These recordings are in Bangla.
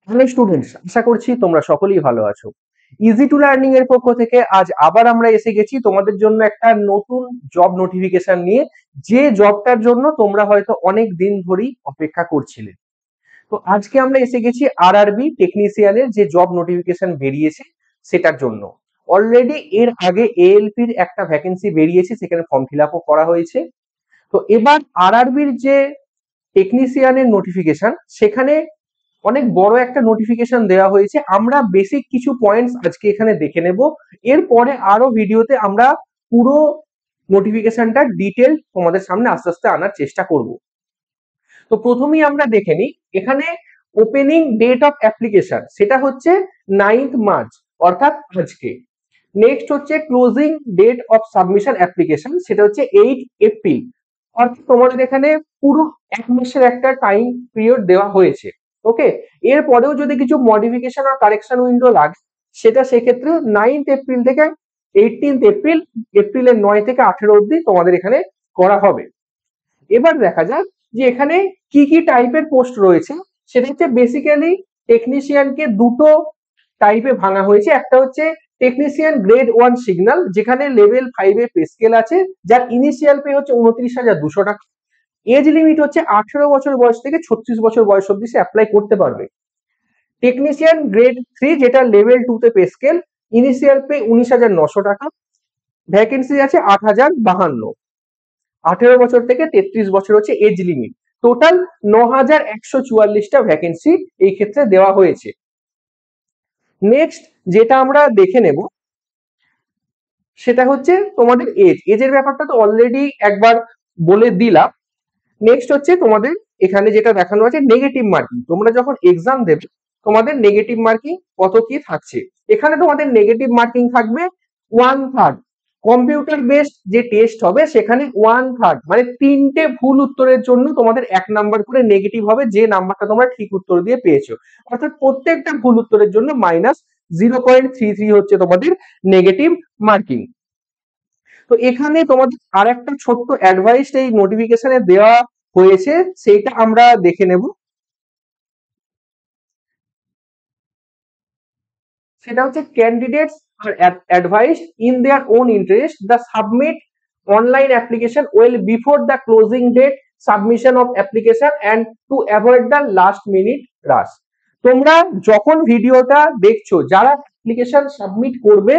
হ্যালো স্টুডেন্টস, আশা করছি তোমরা সকলেই ভালো আছো। ইজি টু লার্নিং এর পক্ষ থেকে আজ আবার আমরা এসে গেছি তোমাদের জন্য একটা নতুন জব নোটিফিকেশন নিয়ে, যে জবটার জন্য তোমরা হয়তো অনেক দিন ধরেই অপেক্ষা করছিলে। তো আজকে আমরা এসে গেছি আরআরবি টেকনিশিয়ানের যে জব নোটিফিকেশন বেরিয়েছে সেটার জন্য। অলরেডি এর আগে এএলপির একটা ভ্যাকেন্সি বেরিয়েছে, সেখানে ফর্ম ফিল আপও করা হয়েছে। তো এবার আরআরবির যে টেকনিশিয়ানের নোটিফিকেশন, সেখানে অনেক বড় একটা নোটিফিকেশন দেওয়া হয়েছে। আমরা বেসিক কিছু পয়েন্টস আজকে এখানে দেখে নেব, এরপরে আরো ভিডিওতে আমরা পুরো নোটিফিকেশনটা ডিটেল তোমাদের সামনে আস্তে আস্তে আনার চেষ্টা করব। তো প্রথমেই আমরা দেখে নিই, এখানে ওপেনিং ডেট অফ অ্যাপ্লিকেশন সেটা হচ্ছে 9th মার্চ, অর্থাৎ আজকে। নেক্সট হচ্ছে closing date of submission application, সেটা হচ্ছে 8 এপ্রিল। অর্থাৎ তোমাদের এখানে পুরো এক মাসের একটা টাইম পিরিয়ড দেওয়া হয়েছে। ওকে, এরপরেও যদি কিছু মডিফিকেশন আর কারেকশন উইন্ডো লাগে, সেটা সেক্ষেত্রে 9th এপ্রিল থেকে 18th এপ্রিল, এপ্রিলের 9 থেকে 18 অবধি তোমাদের এখানে করা হবে। এবার দেখা যাক যে এখানে কি কি টাইপের পোস্ট রয়েছে। সেটা হচ্ছে বেসিক্যালি টেকনিশিয়ানকে দুটো টাইপে ভাঙা হয়েছে। একটা হচ্ছে টেকনিশিয়ান গ্রেড 1 সিগন্যাল, যেখানে লেভেল 5 এ পে স্কেল আছে, যার ইনিশিয়াল পে হচ্ছে 29,200 টাকা। এজ লিমিট হচ্ছে 18 বছর বয়স থেকে 36 বছর বয়স অবধি সে অ্যাপ্লাই করতে পারবে। টেকনিশিয়ান গ্রেড 3, যেটা লেভেল 2 তে পে স্কেল, ইনিশিয়াল পে 19,900 টাকা। ভ্যাকেন্সি আছে 8,052। 18 বছর থেকে 33 বছর হচ্ছে এজ লিমিট। টোটাল 9,144টা ভ্যাকেন্সি এই ক্ষেত্রে দেওয়া হয়েছে। নেক্সট যেটা আমরা দেখে নেব সেটা হচ্ছে তোমাদের এজের ব্যাপারটা তো অলরেডি একবার বলে দিলাম। নেক্সট হচ্ছে তোমাদের এখানে যেটা দেখানো আছে নেগেটিভ মার্কিং। তোমরা যখন এক্সাম দেবে, তোমাদের নেগেটিভ মার্কিং কত কি থাকছে। এখানে তোমাদের নেগেটিভ মার্কিং থাকবে 1/3। কম্পিউটার বেসড যে টেস্ট হবে সেখানে 1/3 মানে 3টে ভুল উত্তরের জন্য তোমাদের 1 নাম্বার করে নেগেটিভ হবে, যে নাম্বারটা তোমরা ঠিক উত্তর দিয়ে পেয়েছো। অর্থাৎ প্রত্যেকটা ভুল উত্তরের জন্য -0.33 হচ্ছে তোমাদের নেগেটিভ মার্কিং। তো এখানে তোমাদের আর একটা ছোট্ট অ্যাডভাইস এই নোটিফিকেশনে দেওয়া হয়েছে, সেইটা আমরা দেখে নেব। সেটা হচ্ছে candidates are advise in their own interest the submit online application well before the closing date submission of application and to avoid the last minute rush. তোমরা যখন ভিডিওটা দেখছো, যারা অ্যাপ্লিকেশন সাবমিট করবে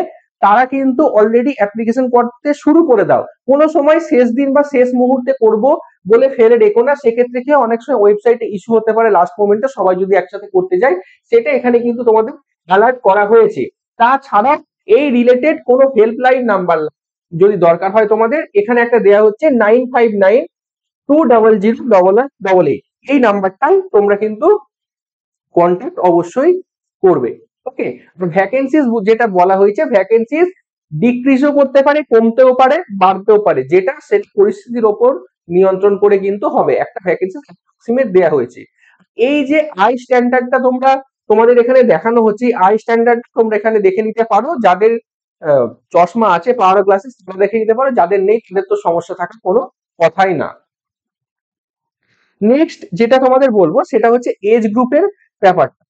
তারা কিন্তু অলরেডি অ্যাপ্লিকেশন করতে শুরু করে দাও। কোনো সময় শেষ দিন বা শেষ মুহূর্তে করব বলে ফেলে রেখো না। সেক্ষেত্রে কি অনেক সময় ওয়েবসাইটে ইস্যু হতে পারে লাস্ট মোমেন্টে, সবাই যদি একসাথে করতে যায়। সেটা এখানে কিন্তু তোমাদের অ্যালার্ট করা হয়েছে। তাছাড়া এই রিলেটেড কোনো হেল্পলাইন নাম্বার যদি দরকার হয় তোমাদের, এখানে একটা দেওয়া হচ্ছে 959200088। এই নাম্বারটাই তোমরা কিন্তু কন্ট্যাক্ট অবশ্যই করবে। ওকে, ভ্যাকেন্সিস যেটা বলা হয়েছে, ভ্যাকেন্সিস ডিক্রিজও করতে পারে, কমতেও পারে, বাড়তেও পারে, যেটা সেটা পরিস্থিতির ওপর নিয়ন্ত্রণ করে কিন্তু হবে। একটা ভ্যাকেন্সি অ্যাপ্রক্সিমেট দেওয়া হয়েছে। এই যে আই স্ট্যান্ডার্ডটা তোমাদের এখানে দেখানো হচ্ছে, আই স্ট্যান্ডার্ড তোমরা এখানে দেখে নিতে পারো। যাদের চশমা আছে পাওয়ার গ্লাসেস তারা দেখে নিতে পারো, যাদের নেই তাদের তো সমস্যা থাকার কোনো কথাই না। নেক্সট যেটা তোমাদের বলবো সেটা হচ্ছে এজ গ্রুপের ব্যাপারটা।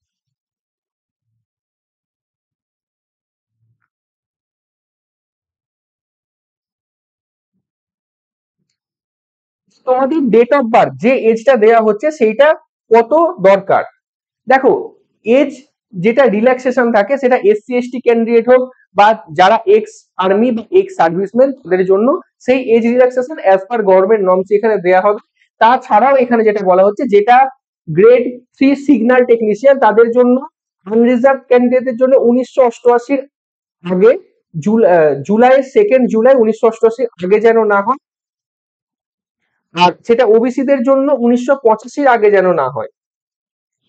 তোমাদের ডেট অফ বার্থ যে এজটা দেওয়া হচ্ছে সেইটা কত দরকার। দেখো, এজ যেটা রিল্যাক্সেশন থাকে সেটা এসসি এসটি ক্যান্ডিডেট হোক বা যারা এক্স আর্মি বা এক্স সার্ভিসম্যান, তাদের জন্য সেই age relaxation as per government norms এখানে দেওয়া হবে। তাছাড়াও এখানে যেটা বলা হচ্ছে, যেটা গ্রেড 3 সিগন্যাল টেকনিশিয়ান তাদের জন্য, আনরিজার্ভ ক্যান্ডিডেটের জন্য 1988 আগে, জুলাই 2 জুলাই 1988 আগে যেন না হয়। আর সেটা ওবিসি দের জন্য 1985 আগে যেন না হয়।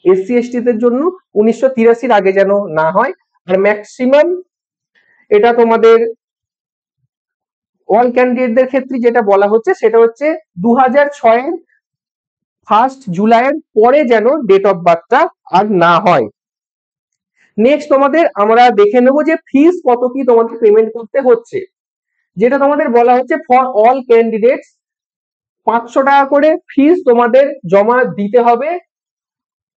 এসসি এসটি দের জন্য 1983 আগে যেন না হয়। আর ম্যাক্সিমাম এটা তোমাদের অল ক্যান্ডিডেটদের ক্ষেত্রে যেটা বলা হচ্ছে সেটা হচ্ছে 2006 এর 1 জুলাইয়ের পরে যেন ডেট অফ বার্থটা আর না হয়। নেক্সট তোমাদের আমরা দেখে নেব যে ফিস কত কি তোমাদের পেমেন্ট করতে হচ্ছে। যেটা তোমাদের বলা হচ্ছে ফর অল ক্যান্ডিডেটস 500 টাকা করে ফিস তোমাদের জমা দিতে হবে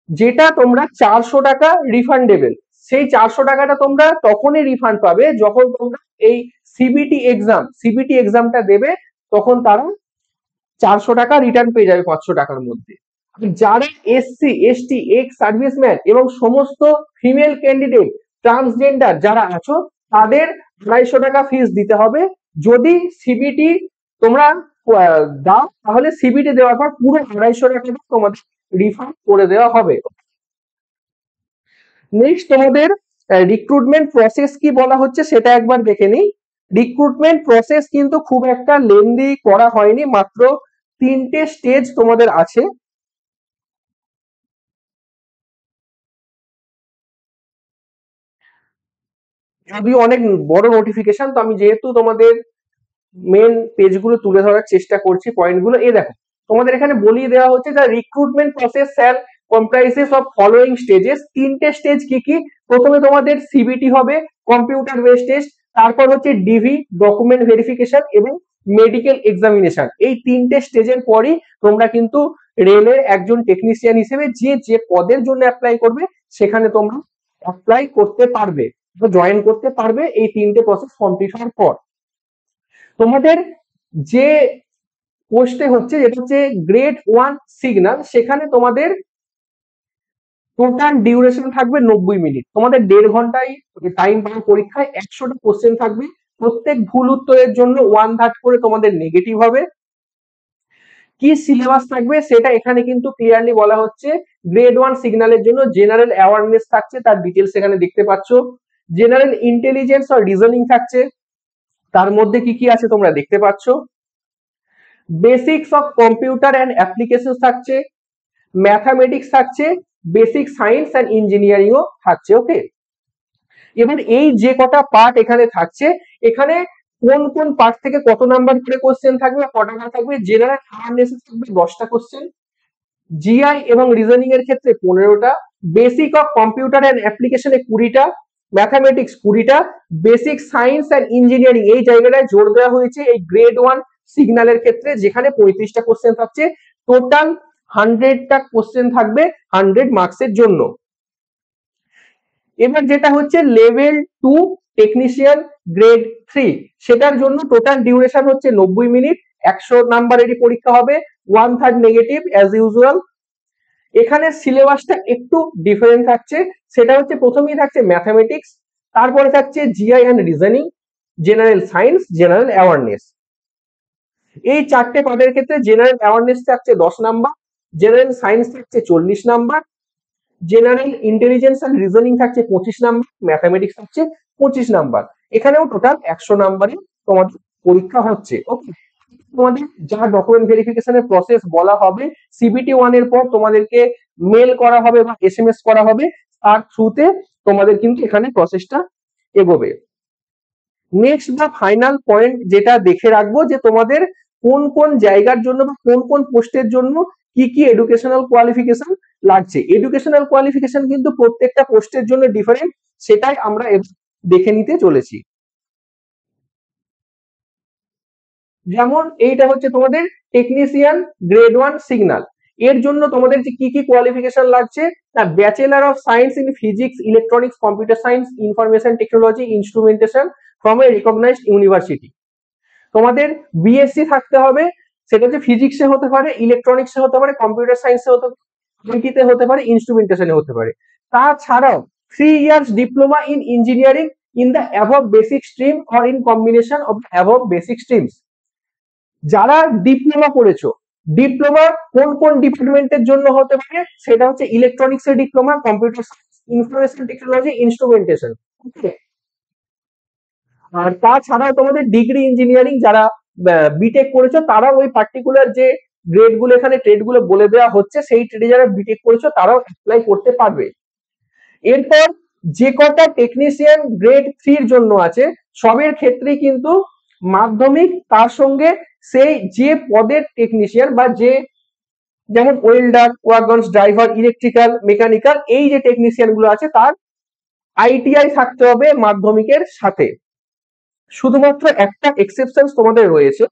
যেটা তোমরা 400 টাকা রিফান্ডেবল। সেই 400 টাকাটা তোমরা তখনই রিফান্ড পাবে যখন তোমরা এই সিবিটি এক্সামটা দেবে, তখন তারা 400 টাকা রিটার্ন পেয়ে যাবে 500 টাকার মধ্যে। যারা এসসি এসটি এক্স সার্ভিসম্যান এবং সমস্ত ফিমেল ক্যান্ডিডেট ট্রান্সজেন্ডার যারা আছো, তাদের 250 টাকা ফিস দিতে হবে। যদি সিবিটি তোমরা দাও, তাহলে সিবিটি দেওয়ার পর পুরো 250 টাকা তোমাদের রিফান্ড করে দেওয়া হবে। নেক্সট তোমাদের রিক্রুটমেন্ট প্রসেস কি বলা হচ্ছে সেটা একবার দেখে নিই। রিক্রুটমেন্ট প্রসেস কিন্তু খুব একটা লেন্দি করা হয়নি, মাত্র 3টে স্টেজ তোমাদের আছে। যদিও অনেক বড় নোটিফিকেশন, তো আমি যেহেতু তোমাদের মেন পেজগুলো তুলে ধরার চেষ্টা করছি, পয়েন্টগুলো এ দেখো তোমাদের এখানে বলিয়ে দেওয়া হচ্ছে যে recruitment process sir comprises of following stages. 3টে স্টেজ কি কি? প্রথমে তোমাদের সিবিটি হবে, কম্পিউটার বেস টেস্ট, তারপর হচ্ছে ডিভি ডকুমেন্ট ভেরিফিকেশন এবং মেডিকেল এক্সামিনেশন। এই 3টে স্টেজের পরই তোমরা কিন্তু রেলের একজন টেকনিশিয়ান হিসেবে যে যে পদের জন্য অ্যাপ্লাই করবে সেখানে তোমরা অ্যাপ্লাই করতে পারবে, জয়েন করতে পারবে এই 3টে প্রসেস কমপ্লিট হওয়ার পর। তোমাদের যে পোস্টে হচ্ছে, যেটা হচ্ছে গ্রেড 1 সিগন্যাল, সেখানে তোমাদের টোটাল ডিউরেশন থাকবে 90 মিনিট। তোমাদের 1.5 ঘন্টায় টাইম পাবে পরীক্ষায়। 100টা কোশ্চেন থাকবে, প্রত্যেক ভুল উত্তরের জন্য 1 করে তোমাদের নেগেটিভ হবে। কি সিলেবাস থাকবে সেটা এখানে কিন্তু ক্লিয়ারলি বলা হচ্ছে। গ্রেড 1 সিগন্যালের জন্য জেনারেল অ্যাওয়ারনেস থাকছে, তার ডিটেলস এখানে দেখতে পাচ্ছ। জেনারেল ইন্টেলিজেন্স আর রিজনিং থাকছে, তার মধ্যে কি কি আছে তোমরা দেখতে পাচ্ছ। Basics of computer and application থাকছে, ম্যাথামেটিক্স থাকছে, বেসিক সায়েন্স অ্যান্ড ইঞ্জিনিয়ারিংও থাকছে। ওকে, এবার এই যে কটা পার্ট এখানে থাকছে, এখানে কোন কোন পার্ট থেকে কত নাম্বার করে কোশ্চেন থাকবে, কটা থাকবে। জেনারেল অ্যাওয়ারনেস থাকবে 10টা কোশ্চেন, জিআই এবং রিজনিং এর ক্ষেত্রে 15টা, বেসিক অফ কম্পিউটার অ্যান্ড অ্যাপ্লিকেশনে 20টা, ম্যাথামেটিক্স 20টা, বেসিক সায়েন্স অ্যান্ড ইঞ্জিনিয়ারিং এই জায়গাটায় জোর দেওয়া হয়েছে এই গ্রেড 1 সিগন্যালের ক্ষেত্রে, যেখানে 35টা কোশ্চেন থাকছে। টোটাল 100টা কোশ্চেন থাকবে 100 মার্কসের জন্য। এবার যেটা হচ্ছে লেভেল 2 টেকনিশিয়ান গ্রেড 3, সেটার জন্য টোটাল ডিউরেশন হচ্ছে 90 মিনিট। 100 নাম্বারেরই পরীক্ষা হবে, 1/3 নেগেটিভ অ্যাজ ইউজুয়াল। এখানে সিলেবাসটা একটু ডিফারেন্ট থাকছে, সেটা হচ্ছে প্রথমেই থাকছে ম্যাথামেটিক্স, তারপরে থাকছে GI and reasoning, general science, general awareness. এই 4টে পদের ক্ষেত্রে জেনারেল অ্যাওয়ারনেস থাকছে 10 নাম্বার, জেনারেল সায়েন্স থাকছে 40 number, general intelligence and reasoning থাকছে 25 নাম্বার, ম্যাথামেটিক্স থাকছে 25 নাম্বার। এখানেও টোটাল 100 নাম্বারে তোমাদের পরীক্ষা হচ্ছে। ওকে, তোমাদের যা ডকুমেন্ট ভেরিফিকেশনের প্রসেস বলা হবে, সিবিটি 1 এর পর তোমাদেরকে মেল করা হবে বা এসএমএস করা হবে, তার থ্রুতে তোমাদের কিন্তু এখানে প্রসেসটা এগোবে। নেক্সট বা ফাইনাল পয়েন্ট যেটা দেখে রাখবো, যে তোমাদের কোন কোন জায়গার জন্য বা কোন কোন পোস্টের জন্য কি কি এডুকেশনাল কোয়ালিফিকেশন লাগছে। এডুকেশনাল কোয়ালিফিকেশন কিন্তু প্রত্যেকটা পোস্টের জন্য ডিফারেন্ট, সেটাই আমরা দেখে নিতে চলেছি। যেমন এইটা হচ্ছে তোমাদের টেকনিশিয়ান গ্রেড 1 সিগন্যাল, এর জন্য তোমাদের যে কি কি কোয়ালিফিকেশন লাগছে, না bachelor of science in physics, electronics, computer science, information technology, instrumentation from a recognised university. তোমাদের বিএসসি থাকতে হবে, সেটা হচ্ছে ফিজিক্সে হতে পারে, ইলেকট্রনিক্সে হতে পারে, কম্পিউটার সায়েন্সে হতে পারে, আইটিতে হতে পারে, ইনস্ট্রুমেন্টেশনে হতে পারে। তাছাড়াও 3 years diploma in engineering in the above basic stream or in combination of above basic streams. যারা ডিপ্লোমা করেছো, ডিপ্লোমা কোন কোন ডিপার্টমেন্টের জন্য হতে পারে, সেটা হচ্ছে ইলেকট্রনিক্স এর diploma, computer science, information technology, instrumentation. Okay, আর তাছাড়াও তোমাদের ডিগ্রি ইঞ্জিনিয়ারিং যারা বিটেক করেছো, তারাও ওই পার্টিকুলার যে গ্রেড গুলো এখানে ট্রেড গুলো বলে দেওয়া হচ্ছে, সেই ট্রেডে যারা বিটেক করেছো তারাও অ্যাপ্লাই করতে পারবে। এরপর যে কটা টেকনিশিয়ান গ্রেড 3 এর জন্য আছে, সবের ক্ষেত্রেই কিন্তু মাধ্যমিক, তার সঙ্গে সেই যে পদের টেকনিশিয়ান বা যে, যেমন ওয়েল্ডার, ওয়াগনস ড্রাইভার, ইলেকট্রিক্যাল, মেকানিক্যাল, এই যে টেকনিশিয়ান গুলো আছে তার আইটিআই থাকতে হবে মাধ্যমিকের সাথে। শুধুমাত্র একটা এক্সেপশন তোমাদের রয়েছে,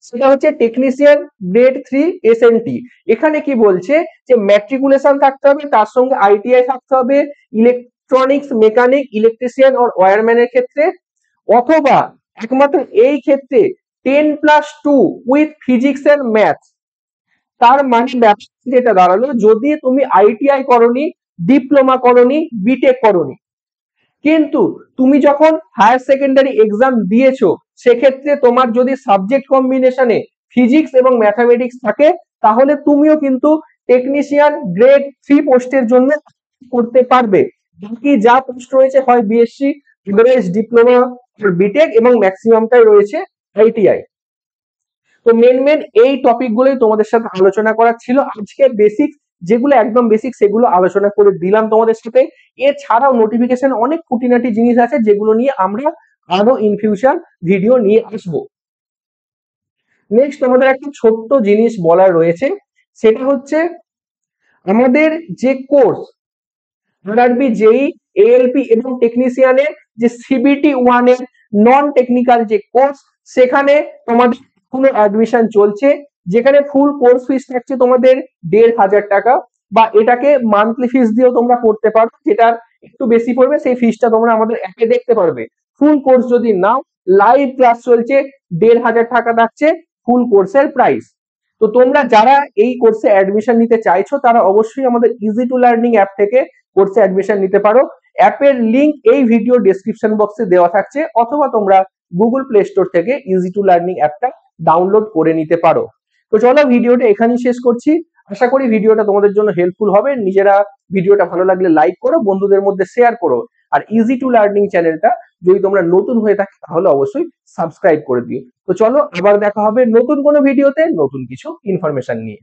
সেটা হচ্ছে টেকনিশিয়ান গ্রেড 3 এসএনটি। এখানে কি বলছে যে ম্যাট্রিকুলেশন থাকতে হবে, তার সঙ্গে আইটিআই থাকতে হবে ইলেকট্রনিক্স মেকানিক ইলেকট্রিশিয়ান আর ওয়্যারম্যানের ক্ষেত্রে, অথবা একমাত্র এই ক্ষেত্রে 10+2 উইথ ফিজিক্স এন্ড ম্যাথস। তার মানে ব্যাপার যেটা দাঁড়ালো, যদি তুমি আইটিআই করনি, ডিপ্লোমা করনি, বিটেক করনি, কিন্তু তুমি যখন হায়ার সেকেন্ডারি এক্সাম দিয়েছো, সেক্ষেত্রে তোমার যদি সাবজেক্ট কম্বিনেশনে ফিজিক্স এবং ম্যাথামেটিক্স থাকে, তাহলে তুমিও কিন্তু টেকনিশিয়ান গ্রেড 3 পোস্টের জন্য করতে পারবে। বাকি যা পোস্ট রয়েছে হয় বিএসসি, আদারওয়াইজ ডিপ্লোমা, বিটেক এবং ম্যাক্সিমামটাই রয়েছে আইটিআই। তো মেন এই টপিক গুলোই তোমাদের সাথে আলোচনা করার ছিল আজকে। বেসিক যেগুলো একদম বেসিক সেগুলো আলোচনা করে দিলাম তোমাদের সাথে। এছাড়াও নোটিফিকেশন অনেক খুঁটিনাটি জিনিস আছে যেগুলো নিয়ে আমরা আরো ইন ফিউচার ভিডিও নিয়ে আসবো। নেক্সট আমাদের একটা ছোট্ট জিনিস বলার রয়েছে, সেটা হচ্ছে আমাদের যে কোর্স আরআরবি জেই এএলপি এবং টেকনিশিয়ানের যে সিবিটি 1 এর নন টেকনিক্যাল যে কোর্স, সেখানে তোমাদের কোনো অ্যাডমিশন চলছে, যেখানে ফুল কোর্স ফিস থাকছে তোমাদের 1,500 টাকা, বা এটাকে মান্থলি ফিস দিয়েও তোমরা করতে পারো, যেটা একটু বেশি পড়বে সেই ফিসটা তোমরা আমাদের অ্যাপে দেখতে পারবে। ফুল কোর্স যদি নাও, লাইভ ক্লাস চলছে, 1,500 টাকা থাকছে ফুল কোর্সের প্রাইস। তো তোমরা যারা এই কোর্সে অ্যাডমিশন নিতে চাইছো, তারা অবশ্যই আমাদের ইজি টু লার্নিং অ্যাপ থেকে কোর্সে অ্যাডমিশন নিতে পারো। অ্যাপের লিংক এই ভিডিও ডেসক্রিপশন বক্সে দেওয়া থাকছে, অথবা তোমরা গুগল প্লে স্টোর থেকে ইজি টু লার্নিং অ্যাপটা ডাউনলোড করে নিতে পারো। তো চলো ভিডিওটা এখানেই শেষ করছি। আশা করি ভিডিওটা তোমাদের জন্য হেল্পফুল হবে। নিজেরা ভিডিওটা ভালো লাগলে লাইক করো, বন্ধুদের মধ্যে শেয়ার করো, আর ইজি টু লার্নিং চ্যানেলটা যদি তোমরা নতুন হয়ে থাকো তাহলে অবশ্যই সাবস্ক্রাইব করে দিও। তো চলো আবার দেখা হবে নতুন কোনো ভিডিওতে নতুন কিছু ইনফরমেশন নিয়ে।